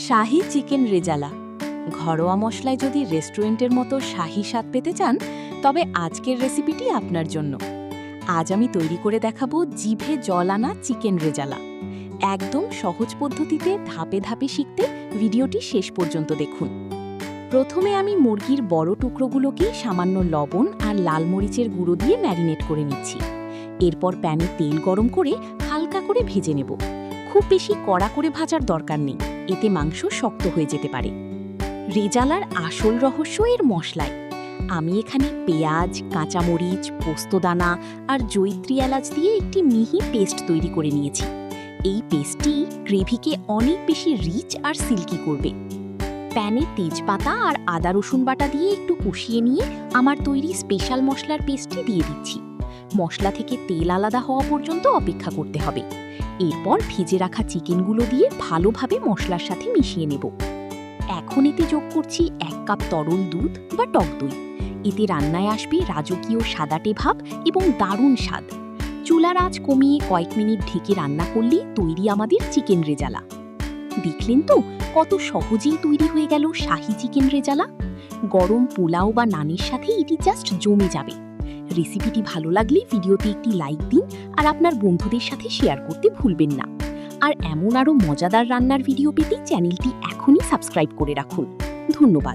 শাহী chicken rezala. ঘরোয়া মশলায় যদি রেস্টুরেন্টের মতো শাহী স্বাদ পেতে চান, তবে আজকের রেসিপিটি আপনার জন্য। আজ আমি তৈরি করে দেখাবো জিভে জল আনা চিকেন রেজালা। একদম সহজ পদ্ধতিতে ধাপে ধাপে শিখতে ভিডিওটি শেষ পর্যন্ত দেখুন। প্রথমে আমি মুরগির বড় টুকরোগুলোকে সামান্য লবণ আর লাল মরিচের গুঁড়ো দিয়ে ম্যারিনেট করে নিচ্ছি। এরপর প্যানে তেল গরম করে হালকা করে ভেজে নেব। খুব বেশি কড়া করে ভাজার দরকার নেই, এতে মাংস শক্ত হয়ে যেতে পারে। রেজালার আসল রহস্য এর মশলায়। আমি এখানে পেঁয়াজ, কাঁচামরিচ, পোস্তদানা আর জয়িত্রী এলাচ দিয়ে একটি মিহি পেস্ট তৈরি করে নিয়েছি। এই পেস্টটি গ্রেভিকে অনেক বেশি রিচ আর সিল্কি করবে। প্যানে তেজপাতা আর আদা রসুন বাটা দিয়ে একটু কষিয়ে নিয়ে আমার তৈরি স্পেশাল মশলার পেস্টটি দিয়ে দিচ্ছি। মশলা থেকে তেল আলাদা হওয়া পর্যন্ত অপেক্ষা করতে হবে। এরপর ভেজে রাখা চিকেনগুলো দিয়ে ভালোভাবে মশলার সাথে মিশিয়ে নেব। এখন এতে যোগ করছি 1 কাপ তরল দুধ বা টক দই। এতে রান্নায় আসবে রাজকীয় সাদাটে ভাব এবং দারুণ স্বাদ। চুলার আঁচ কমিয়ে কয়েক মিনিট ঢেকে রান্না করলেই তৈরি আমাদের চিকেন রেজালা। দেখলেন তো কত সহজেই তৈরি হয়ে গেল শাহী চিকেন রেজালা। গরম পোলাও বা নানের সাথে এটি জাস্ট জমে যাবে। রেসিপিটি ভালো লাগলে ভিডিওতে একটি লাইক দিন আর আপনার বন্ধুদের সাথে শেয়ার করতে ভুলবেন না। আর এমন আরও মজাদার রান্নার ভিডিও পেতে চ্যানেলটি এখনই সাবস্ক্রাইব করে রাখুন। ধন্যবাদ।